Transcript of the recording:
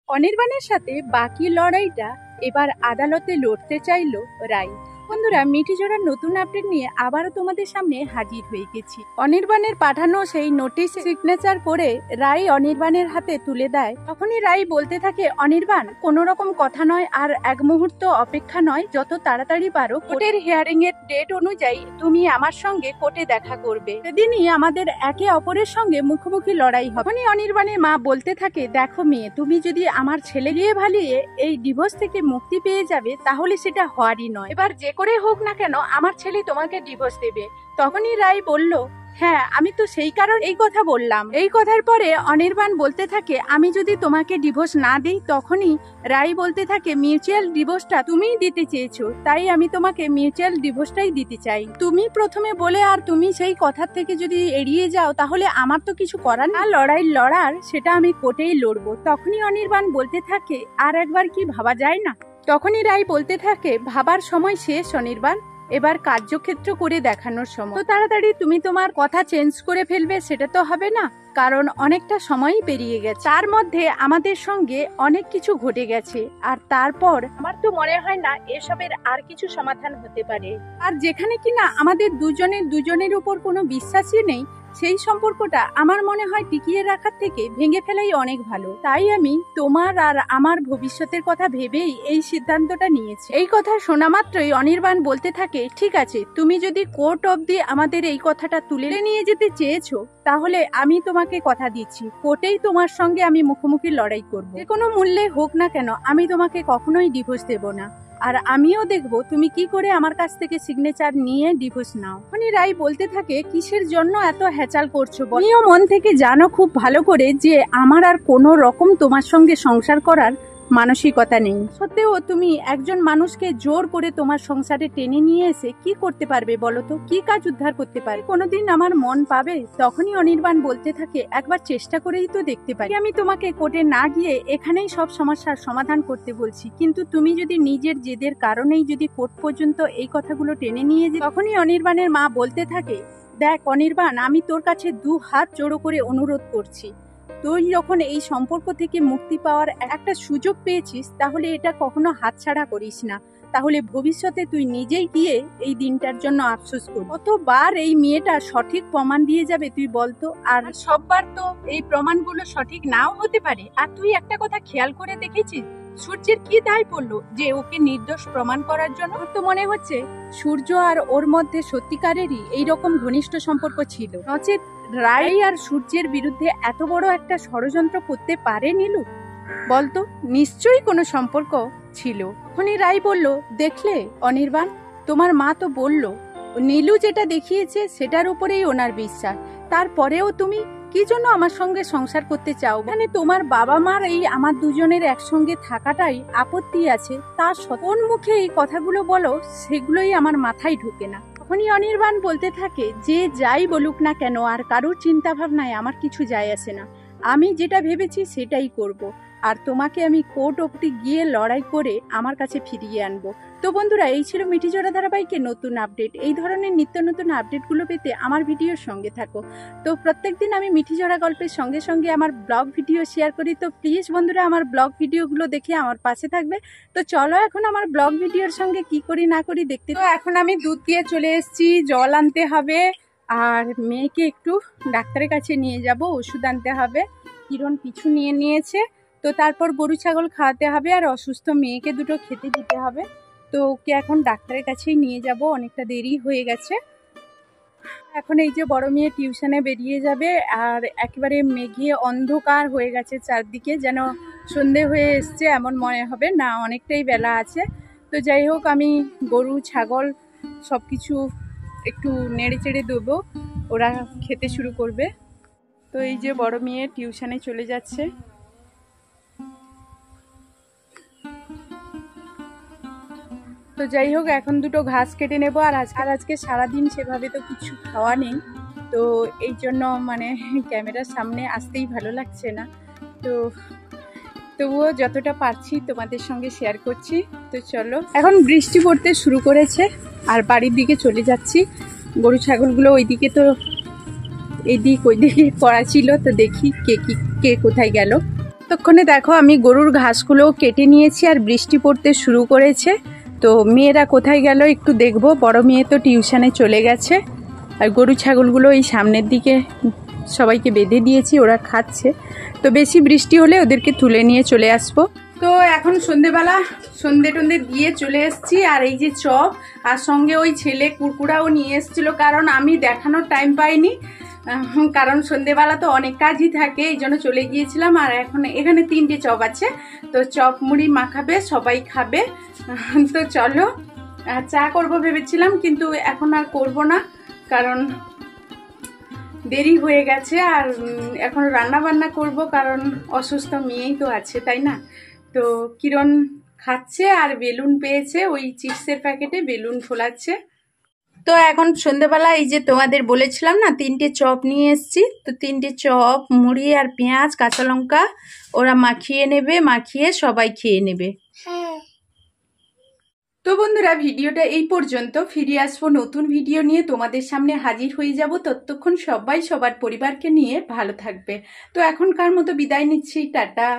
অনির্বাণের সাথে বাকি লড়াইটা এবার আদালতে লড়তে চাইল রাই। বন্ধুরা, মিঠি জোড়ার নতুন আপডেট নিয়ে আবারও তোমাদের সামনে হাজির হয়ে গেছি। অনির্বাণের পাঠানো সেই নোটিশ সিগনেচার করে রাই অনির্বাণের হাতে তুলে দেয়। তখনই রাই বলতে থাকে, অনির্বাণ, কোনো রকম কথা নয়, আর এক মুহূর্ত অপেক্ষা নয়, যত তাড়াতাড়ি পারো কোর্টের হিয়ারিং এর ডেট অনুযায়ী তুমি আমার সঙ্গে কোর্টে দেখা করবে। সেদিনই আমাদের একে অপরের সঙ্গে মুখোমুখি লড়াই হবে। তখনই অনির্বাণের মা বলতে থাকে, দেখো মেয়ে, তুমি যদি আমার ছেলে গিয়ে ভালিয়ে এই ডিভোর্স থেকে মুক্তি পেয়ে যাবে, তাহলে সেটা হওয়ারই নয়। এবার যে করে হোক না কেন আমার ছেলে তোমাকে ডিভোর্স দেবে। তখনই রাই বলল, হ্যাঁ, আমি তো সেই কারণ এই কথা বললাম। এই কথার পরে অনির্বাণ বলতে থাকে, আমি যদি তোমাকে ডিভোর্স না দিই, তখনই রাই বলতে থাকে, মিউচুয়াল ডিভোর্সটা তুমিই দিতে চেয়েছো, তাই আমি তোমাকে মিউচুয়াল ডিভোর্সটাই দিতে চাই। তুমি প্রথমে বলে আর তুমি সেই কথার থেকে যদি এড়িয়ে যাও, তাহলে আমার তো কিছু করার না। লড়াই লড়ার সেটা আমি কোর্টেই লড়বো। তখনই অনির্বাণ বলতে থাকে, আর একবার কি ভাবা যায় না? তখনই রাই বলতে থাকে, ভাবার সময় শেষ অনির্বাণ, এবার কার্যক্ষেত্র করে দেখানোর সময়। তো তাড়াতাড়ি তুমি তোমার কথা চেঞ্জ করে ফেলবে সেটা তো হবে না, কারণ অনেকটা সময়ই পেরিয়ে গেছে। তার মধ্যে আমাদের সঙ্গে অনেক কিছু ঘটে গেছে, আর তারপর আমার তো মনে হয় না এসবের আর কিছু সমাধান হতে পারে। আর যেখানে কিনা আমাদের দুজনের উপর কোনো বিশ্বাসই নেই, সেই সম্পর্কটা আমার মনে হয় টিকিয়ে রাখার থেকে ভেঙে ফেলাই অনেক ভালো। তাই আমি তোমার আর আমার ভবিষ্যতের কথা ভেবেই এই সিদ্ধান্তটা নিয়েছি। এই কথা শোনা মাত্রই অনির্বাণ বলতে থাকে, ঠিক আছে, তুমি যদি কোর্ট অবধি আমাদের এই কথাটা তুলে নিয়ে যেতে চেয়েছো, তাহলে আমি তোমাকে কথা দিচ্ছি, কোর্টেই তোমার সঙ্গে আমি মুখোমুখি লড়াই করব। যে কোনো মূল্যে হোক না কেন আমি তোমাকে কখনোই ডিভোর্স দেব না, আর আমিও দেখব তুমি কি করে আমার কাছ থেকে সিগনেচার নিয়ে ডিভোর্স নাও। রাই বলতে থাকে, কিসের জন্য এত হ্যাচাল করছো? তুমিও মন থেকে জানো খুব ভালো করে যে আমার আর কোনো রকম তোমার সঙ্গে সংসার করার মানসিকতা নেই। সত্ত্বেও তুমি একজন মানুষকে জোর করে তোমার সংসারে টেনে নিয়ে এসে কি করতে পারবে বলো তো? কি কাজ উদ্ধার করতে পারে? কোনোদিন আমার মন পাবে? তখনই অনির্বাণ বলতে থাকে, একবার চেষ্টা করেই তো দেখতে পারি। আমি তোমাকে কোর্টে না গিয়ে এখানেই সব সমস্যার সমাধান করতে বলছি, কিন্তু তুমি যদি নিজের জেদের কারণেই যদি কোর্ট পর্যন্ত এই কথাগুলো টেনে নিয়ে যাও। তখনই অনির্বাণের মা বলতে থাকে, দেখ অনির্বাণ, আমি তোর কাছে 2 হাত জোড়ো করে অনুরোধ করছি, তুই যখন এই সম্পর্ক থেকে মুক্তি পাওয়ার একটা সুযোগ পেয়েছিস, তাহলে এটা কখনো হাতছাড়া করিস না। তাহলে ভবিষ্যতে তুই নিজেই গিয়ে এই দিনটার জন্য আফসোস করবি। কতবার এই মেয়েটা সঠিক প্রমাণ দিয়ে যাবে তুই বলতো? আর সববার তো এই প্রমাণগুলো সঠিক নাও হতে পারে। আর তুই একটা কথা খেয়াল করে দেখেছিস, সূর্যের কি দায় পড়লো যে ওকে নির্দোষ প্রমাণ করার জন্য? তো মনে হচ্ছে সূর্য আর ওর মধ্যে সত্যিকারেরই এইরকম ঘনিষ্ঠ সম্পর্ক ছিল, নচেত রাই আর সূর্যের বিরুদ্ধে এত বড় একটা ষড়যন্ত্র করতে পারে নীলু? বলতো, নিশ্চয়ই কোনো সম্পর্ক ছিল। তখনই রাই বলল, দেখলে অনির্বাণ, তোমার মা তো বলল নীলু যেটা দেখিয়েছে সেটার উপরেই ওনার বিশ্বাস, তারপরেও তুমি কি জন্য আমার সঙ্গে সংসার করতে চাও? মানে তোমার বাবা মার এই আমার দুজনের একসঙ্গে থাকাটাই আপত্তি আছে, তার কোন মুখে এই কথাগুলো বলো, সেগুলোই আমার মাথায় ঢুকে না। তখনই অনির্বাণ বলতে থাকে, যে যাই বলুক না কেন, আর কারোর চিন্তা ভাবনায় আমার কিছু যায় আসে না, আমি যেটা ভেবেছি সেটাই করব, আর তোমাকে আমি কোর্ট অবধি গিয়ে লড়াই করে আমার কাছে ফিরিয়ে আনবো। তো বন্ধুরা, এই ছিল মিঠি জোড়া ধারাবাহিকের নতুন আপডেট। এই ধরনের নিত্য নতুন আপডেটগুলো পেতে আমার ভিডিওর সঙ্গে থাকো। তো প্রত্যেকদিন আমি মিঠি জোড়া গল্পের সঙ্গে সঙ্গে আমার ব্লগ ভিডিও শেয়ার করি, তো প্লিজ বন্ধুরা আমার ব্লগ ভিডিওগুলো দেখে আমার পাশে থাকবে। তো চলো এখন আমার ব্লগ ভিডিওর সঙ্গে কি করি না করি দেখতে। তো এখন আমি দুধ দিয়ে চলে এসেছি, জল আনতে হবে, আর মেয়েকে একটু ডাক্তারের কাছে নিয়ে যাব, ওষুধ আনতে হবে। কিরণ পিছু নিয়ে নিয়েছে, তো তারপর গরু ছাগল খাওয়াতে হবে, আর অসুস্থ মেয়েকে দুটো খেতে দিতে হবে। তো ওকে এখন ডাক্তারের কাছেই নিয়ে যাব, অনেকটা দেরি হয়ে গেছে। এখন এই যে বড় মেয়ে টিউশনে বেরিয়ে যাবে, আর একেবারে মেঘে অন্ধকার হয়ে গেছে চারদিকে, যেন সন্ধে হয়ে এসছে এমন মনে হবে না, অনেকটাই বেলা আছে। তো যাই হোক, আমি গরু ছাগল সব কিছু একটু নেড়ে চেড়ে দেবো, ওরা খেতে শুরু করবে। তো এই যে বড় মেয়ে টিউশনে চলে যাচ্ছে। তো যাই হোক, এখন দুটো ঘাস কেটে নেব, আর আজকে সারাদিন সেভাবে তো কিছু খাওয়া নেই, তো এই জন্য মানে ক্যামেরার সামনে আসতেই ভালো লাগছে না। তো তবুও যতটা পারছি তোমাদের সঙ্গে শেয়ার করছি। তো চলো, এখন বৃষ্টি পড়তে শুরু করেছে, আর বাড়ির দিকে চলে যাচ্ছি। গরু ছাগলগুলো ওইদিকে, তো এদিক ওইদিকে করা ছিল, তো দেখি কে কোথায় গেল। ততক্ষণে দেখো আমি গরুর ঘাসগুলো কেটে নিয়েছি আর বৃষ্টি পড়তে শুরু করেছে। তো মেয়েরা কোথায় গেল একটু দেখবো। বড় মেয়ে তো টিউশনে চলে গেছে, আর গরু ছাগলগুলো এই সামনের দিকে সবাইকে বেঁধে দিয়েছি, ওরা খাচ্ছে। তো বেশি বৃষ্টি হলে ওদেরকে তুলে নিয়ে চলে আসবো। তো এখন সন্ধেবেলা সন্ধে টন্ধে দিয়ে চলে এসেছি। আর এই যে চপ আর সঙ্গে ওই ছেলে কুরকুরাও নিয়ে এসেছিলো, কারণ আমি দেখানোর টাইম পাইনি, কারণ সন্ধেবেলা তো অনেক কাজই থাকে, এই জন্য চলে গিয়েছিলাম। আর এখন এখানে 3টে চপ আছে, তো চপ মুড়ি মাখাবে, সবাই খাবে। তো চলো চা করব ভেবেছিলাম, কিন্তু এখন আর করব না, কারণ দেরি হয়ে গেছে। আর এখন রান্না বান্না করব, কারণ অসুস্থ মেয়েই তো আছে, তাই না? তো কিরণ খাচ্ছে আর বেলুন পেয়েছে, ওই চিপসের প্যাকেটে বেলুন ফোলাচ্ছে। তো এখন সন্ধ্যেবেলা এই যে তোমাদের বলেছিলাম না 3টে চপ নিয়ে এসেছি, তো 3টে চপ মুড়ি আর পেঁয়াজ কাঁচা লঙ্কা ওরা মাখিয়ে নেবে, মাখিয়ে সবাই খেয়ে নেবে। তো বন্ধুরা, ভিডিওটা এই পর্যন্ত। ফিরে আসবো নতুন ভিডিও নিয়ে, তোমাদের সামনে হাজির হয়ে যাব। ততক্ষণ সবাই সবার পরিবারকে নিয়ে ভালো থাকবে। তো এখনকার মতো বিদায় নিচ্ছি, টাটা।